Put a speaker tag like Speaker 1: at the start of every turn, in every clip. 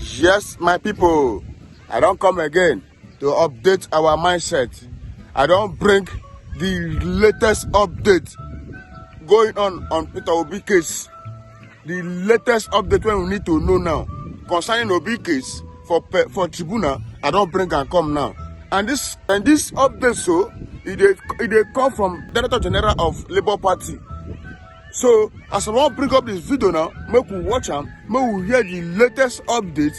Speaker 1: Yes, my people, I don't come again to update our mindset. I don't bring the latest update going on Peter Obi case. The latest update when we need to know now concerning Obi case for Tribunal, I don't bring and come now. And this update, so it come from Director General of Labour Party. So as I want to bring up this video now, make we watch them, make we hear the latest update.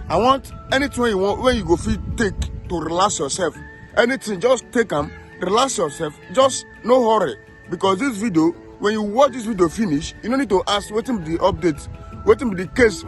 Speaker 1: I want anything you want when you go feel take to relax yourself. Anything, just take them, relax yourself. Just no hurry, because this video, when you watch this video finish, you don't need to ask what be the update, what be the case,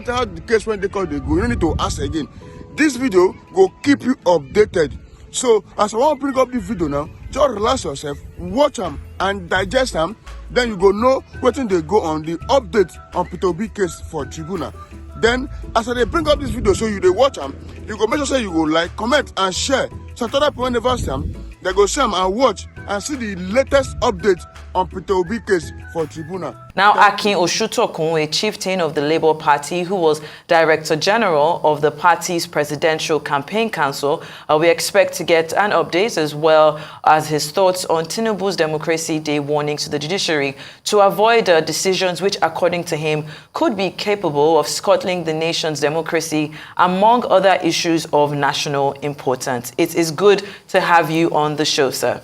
Speaker 1: how the case when they call they go. You don't need to ask again. This video go keep you updated. So as I want to bring up this video now, just relax yourself, watch them and digest them. Then you go know what they go on the update on Peter Obi case for Tribunal. Then as I bring up this video, so you they watch them, you go make sure say you go like, comment and share. So other people never see them, they go see them and watch and see the latest update on Peter Obi case for Tribunal.
Speaker 2: Now, Akin Oshutokun, a chieftain of the Labour Party who was Director General of the party's Presidential Campaign Council, we expect to get an update as well as his thoughts on Tinubu's Democracy Day warnings to the judiciary to avoid decisions which, according to him, could be capable of scuttling the nation's democracy, among other issues of national importance. It is good to have you on the show, sir.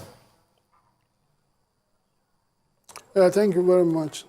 Speaker 3: Yeah, thank you very much.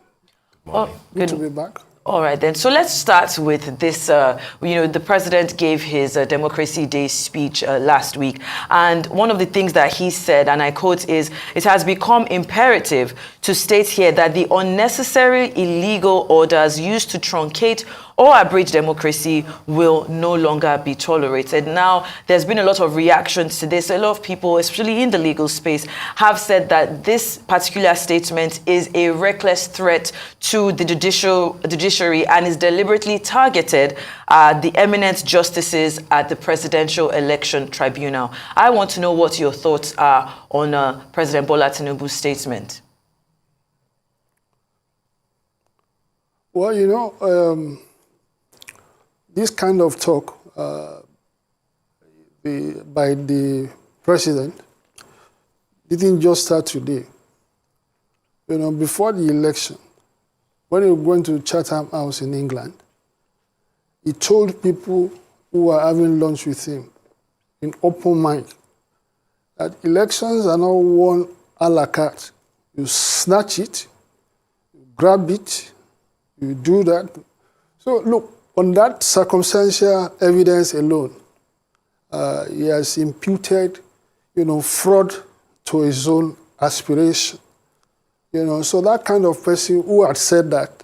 Speaker 3: Good to be back.
Speaker 2: All right, then. So let's start with this. The president gave his Democracy Day speech last week. And one of the things that he said, and I quote, is, "It has become imperative to state here that the unnecessary illegal orders used to truncate or abridge democracy will no longer be tolerated." Now, there's been a lot of reactions to this. A lot of people, especially in the legal space, have said that this particular statement is a reckless threat to the judiciary and is deliberately targeted at the eminent justices at the Presidential Election Tribunal. I want to know what your thoughts are on President Bola Tinubu's statement.
Speaker 3: Well, this kind of talk by the president didn't just start today. Before the election, when he was going to Chatham House in England, he told people who were having lunch with him in open mind that elections are not won a la carte. You snatch it, you grab it, you do that. So look, on that circumstantial evidence alone, he has imputed, fraud to his own aspiration. So that kind of person who had said that,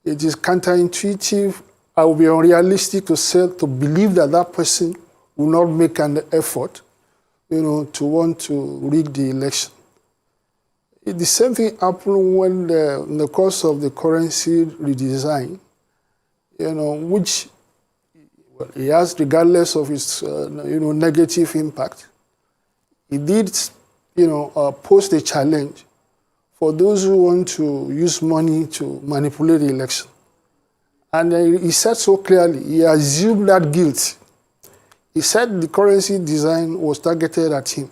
Speaker 3: it is counterintuitive. I would be unrealistic to believe that that person will not make an effort, to want to rig the election. The same thing happened when, in the course of the currency redesign, which he has, regardless of its, negative impact. He did, pose a challenge for those who want to use money to manipulate the election. And he said so clearly, he assumed that guilt. He said the currency design was targeted at him.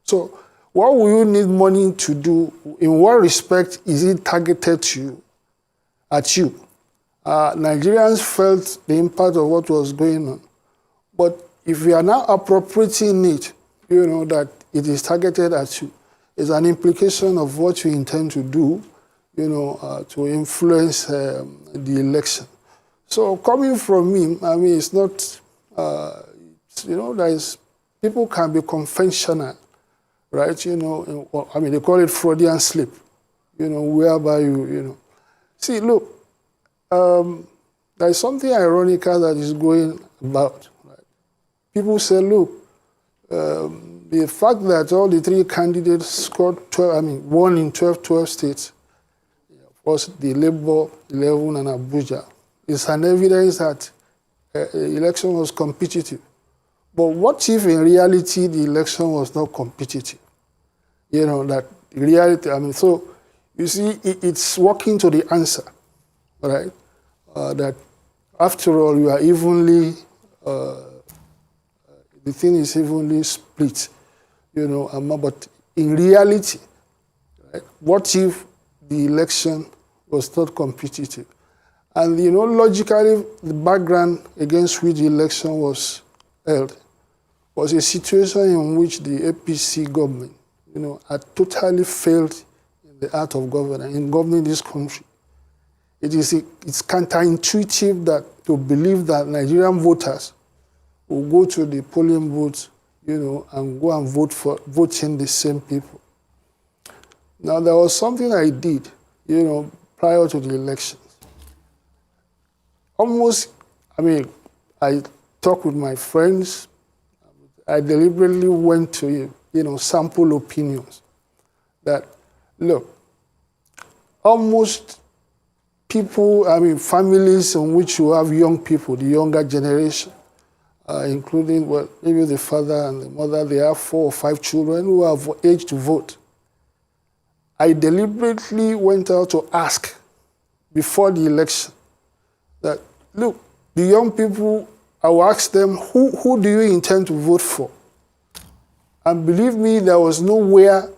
Speaker 3: So what will you need money to do? In what respect is it targeted at you? Nigerians felt the impact of what was going on. But if we are now appropriating it, that it is targeted at you, it's an implication of what you intend to do, to influence the election. So coming from me, it's not, people can be conventional, right? They call it Freudian slip, whereby See, look, there is something ironical that is going about. Right? People say, look, the fact that all the three candidates scored 12, won in 12 states, of course, the Labour 11 and Abuja, is an evidence that the election was competitive. But what if in reality the election was not competitive? That reality, so you see, it's working to the answer, right? That after all, you are evenly, the thing is evenly split, you know, but in reality, right, what if the election was not competitive? And, you know, logically, the background against which the election was held was a situation in which the APC government, you know, had totally failed in the art of governance, in governing this country. It's counterintuitive that to believe that Nigerian voters will go to the polling booth, you know, and go and vote in the same people. Now, there was something I did, you know, prior to the elections. I talked with my friends. I deliberately went to, you know, sample opinions that, look, almost people, families in which you have young people, the younger generation, including, well, maybe the father and the mother, they have 4 or 5 children who have age to vote. I deliberately went out to ask before the election that, look, the young people, I will ask them, who do you intend to vote for? And believe me, there was nowhere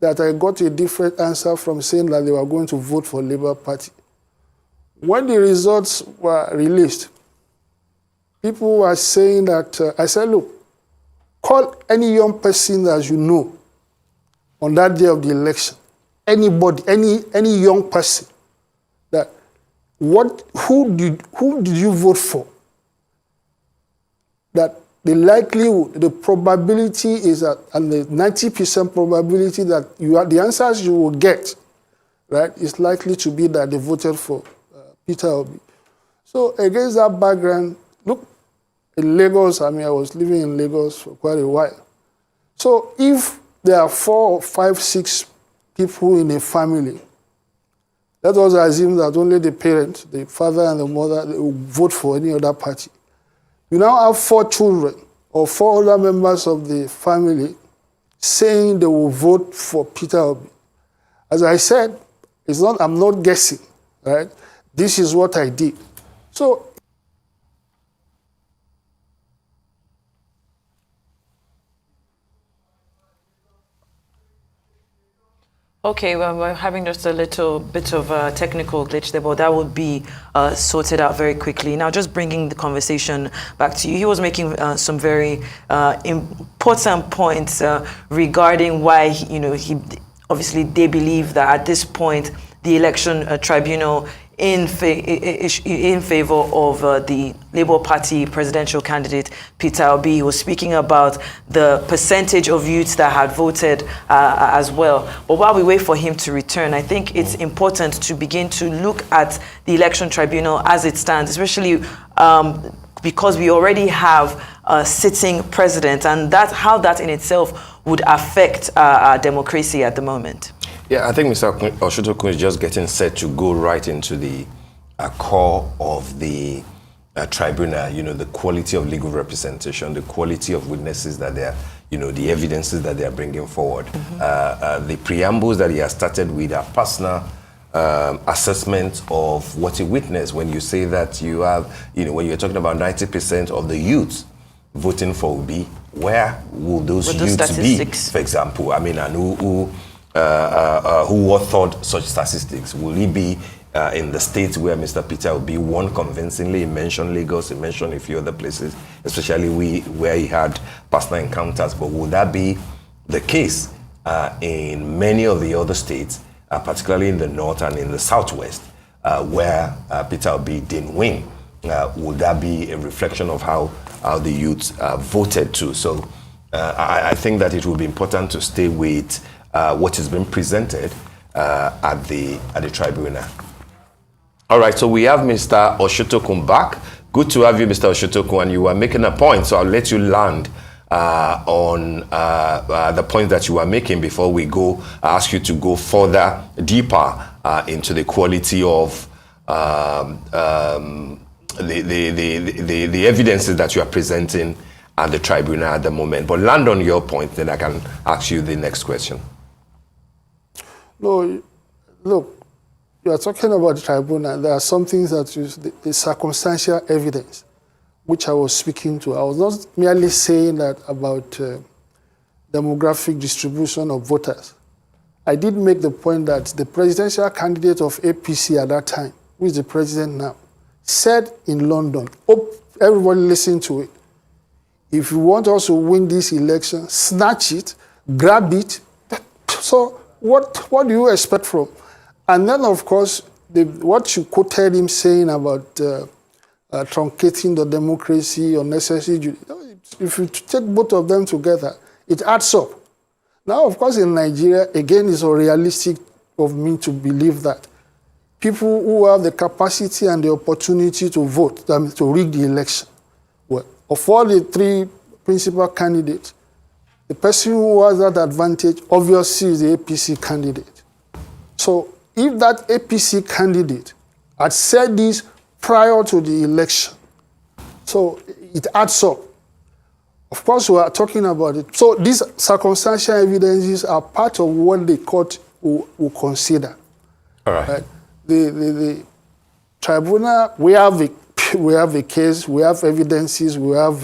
Speaker 3: that I got a different answer from saying that they were going to vote for Labour Party. When the results were released, people were saying that, I said, look, call any young person that you know on that day of the election, anybody, any young person, that who did you vote for? That the likelihood, the probability is that, and the 90% probability that the answers you will get, right, is likely to be that they voted for Peter Obi. So against that background, look, in Lagos, I was living in Lagos for quite a while. So if there are 4 or 5, 6 people in a family, let us assume that only the parents, the father and the mother, they will vote for any other party. You now have 4 children or 4 other members of the family saying they will vote for Peter Obi. As I said, I'm not guessing, right? This is what I did. So,
Speaker 2: okay, well, we're having just a little bit of a technical glitch there, but that would be sorted out very quickly. Now, just bringing the conversation back to you, he was making some very important points regarding why, obviously they believe that at this point, the election tribunal in favor of the Labour Party presidential candidate Peter Obi was speaking about the percentage of youths that had voted as well. But while we wait for him to return, I think it's important to begin to look at the election tribunal as it stands, especially because we already have a sitting president, and how that in itself would affect our democracy at the moment.
Speaker 4: Yeah, I think Mr. Oshotokun is just getting set to go right into the core of the tribunal, the quality of legal representation, the quality of witnesses that they are, the evidences that they are bringing forward. Mm-hmm. The preambles that he has started with are personal assessment of what he witnessed. When you say that you have, when you're talking about 90% of the youth voting for Obi, where will those youths be, for example? And who authored such statistics? Will he be in the states where Mr. Peter Obi won convincingly? He mentioned Lagos, he mentioned a few other places, especially where he had personal encounters. But will that be the case in many of the other states, particularly in the north and in the southwest, where Peter Obi didn't win? Would that be a reflection of how the youth voted too? So I think that it will be important to stay with what has been presented at the tribunal. All right, so we have Mr. Oshotokun back. Good to have you, Mr. Oshotokun, and you were making a point, so I'll let you land on the point that you were making before we go. I ask you to go further, deeper into the quality of the evidences that you are presenting at the tribunal at the moment. But land on your point, then I can ask you the next question.
Speaker 3: No, look, you are talking about the tribunal, there are some things that is the circumstantial evidence, which I was speaking to. I was not merely saying that about demographic distribution of voters. I did make the point that the presidential candidate of APC at that time, who is the president now, said in London, everybody listen to it, if you want us to win this election, snatch it, grab it. So what do you expect from? And then, of course, what you quoted him saying about truncating the democracy, unnecessary, if you take both of them together, it adds up. Now, of course, in Nigeria, again, it's unrealistic of me to believe that people who have the capacity and the opportunity to vote, to rig the election, well, of all the three principal candidates, the person who has that advantage obviously is the APC candidate. So if that APC candidate had said this prior to the election, so it adds up. Of course, we are talking about it. So these circumstantial evidences are part of what the court will consider.
Speaker 4: All right.
Speaker 3: The tribunal, we have a case, we have evidences, we have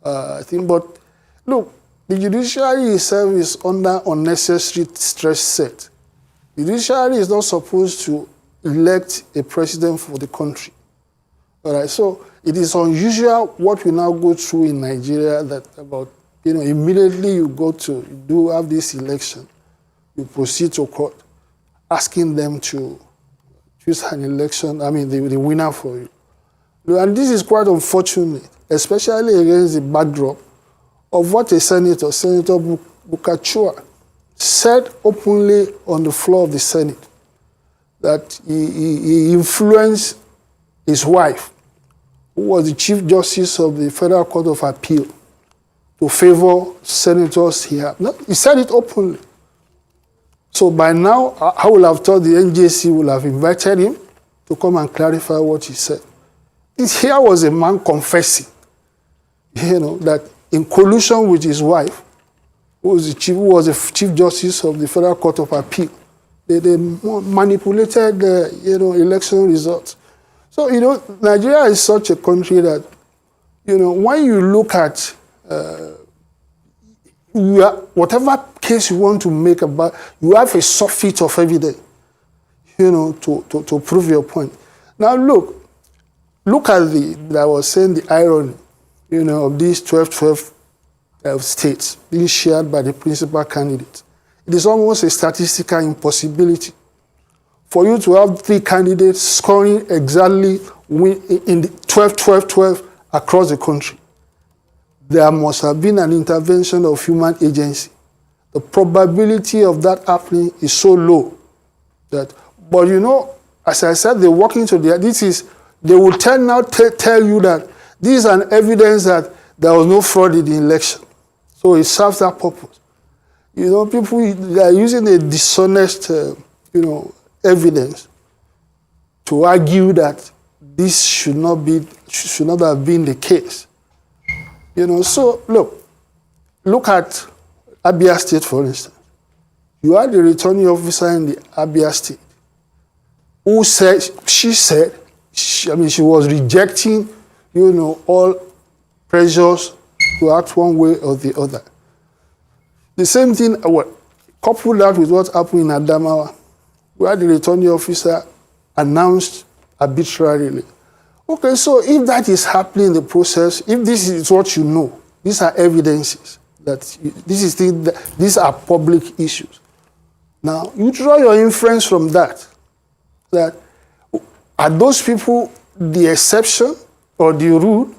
Speaker 3: a thing. But look, the judiciary itself is under unnecessary stress set. The judiciary is not supposed to elect a president for the country. All right, so it is unusual what we now go through in Nigeria that about, immediately you do have this election, you proceed to court, asking them to choose an election, the winner for you. And this is quite unfortunate, especially against the backdrop of what a Senator Bukachua, said openly on the floor of the Senate, that he influenced his wife, who was the Chief Justice of the Federal Court of Appeal, to favor senators here. No, he said it openly. So by now, I would have thought the NJC would have invited him to come and clarify what he said. Here was a man confessing, that in collusion with his wife, who was the Chief Justice of the Federal Court of Appeal, they manipulated the election results. So, Nigeria is such a country that, when you look at whatever case you want to make about, you have a surfeit of evidence, to prove your point. Now, look at I was saying the irony, of these 12 states being shared by the principal candidate. It is almost a statistical impossibility for you to have three candidates scoring exactly in the 12 across the country. There must have been an intervention of human agency. The probability of that happening is so low that, but as I said, they're working to they will tell you that this is an evidence that there was no fraud in the election. So it serves that purpose. People, they are using a dishonest, evidence to argue that this should not have been the case. So look at Abia State, for instance. You had the returning officer in the Abia State who said, she was rejecting, all pressures to act one way or the other. The same thing, coupled that with what happened in Adamawa, where the returning officer announced arbitrarily. Okay, so if that is happening in the process, if this is what you know, these are evidences that these are public issues. Now, you draw your inference from that are those people the exception or the rule?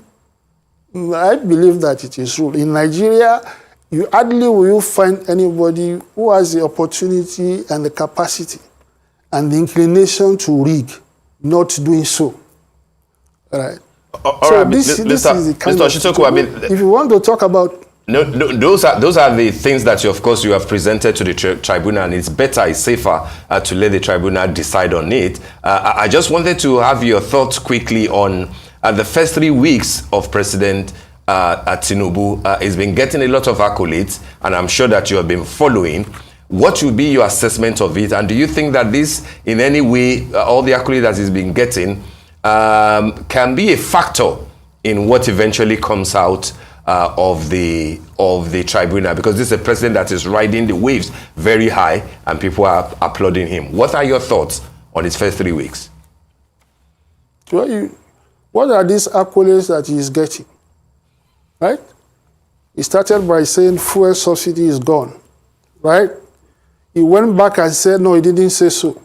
Speaker 3: I believe that it is rule. In Nigeria, you hardly will find anybody who has the opportunity and the capacity and the inclination to rig, not doing so. All right. This is the kind
Speaker 4: Mr. Oshitoku,
Speaker 3: if you want to talk about...
Speaker 4: No, those are the things that you have presented to the tribunal, and it's better, it's safer to let the tribunal decide on it. I just wanted to have your thoughts quickly on the first 3 weeks of President Tinubu. He's been getting a lot of accolades, and I'm sure that you have been following. What would be your assessment of it? And do you think that this, in any way, all the accolades that he's been getting, can be a factor in what eventually comes out of the tribunal? Because this is a president that is riding the waves very high, and people are applauding him. What are your thoughts on his first 3 weeks?
Speaker 3: Well, what are these accolades that he is getting? Right? He started by saying fuel subsidy is gone. Right? He went back and said, no, he didn't say so.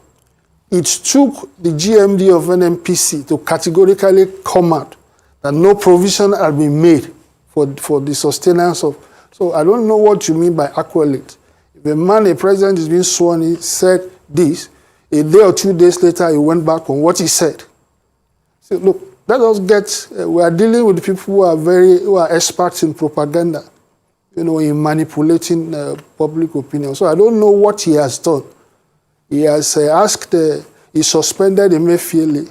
Speaker 3: It took the GMD of NNPC to categorically come out that no provision had been made for the sustenance of. So I don't know what you mean by accolade. If a president is being sworn, he said this, a day or 2 days later, he went back on what he said. So look, let us get, we are dealing with people who are experts in propaganda, in manipulating public opinion. So I don't know what he has done. He has he suspended Emefiele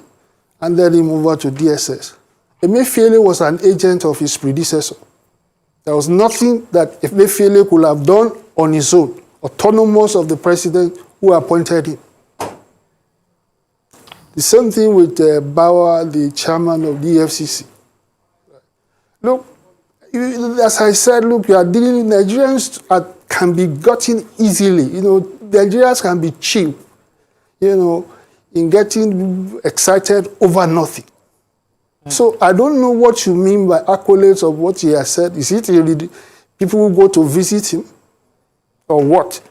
Speaker 3: and then him over to DSS. Emefiele was an agent of his predecessor. There was nothing that Emefiele could have done on his own, autonomous of the president who appointed him. The same thing with Bauer, the chairman of the EFCC. Look, as I said, look, you are dealing with Nigerians can be gotten easily. Nigerians can be cheap, in getting excited over nothing. So I don't know what you mean by accolades of what he has said. Is it really people who go to visit him, or what?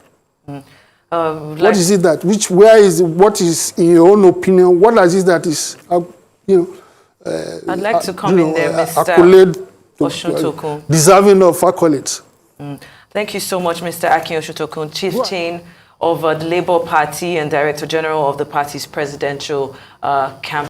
Speaker 3: What is it that? What is, in your own opinion, what is it that is,
Speaker 2: I'd like to come in there, Mr.
Speaker 3: Accolade,
Speaker 2: Oshutokun.
Speaker 3: Deserving of accolades.
Speaker 2: Thank you so much, Mr. Akin Oshutokun, Chief Chain of the Labour Party and Director General of the party's presidential campaign.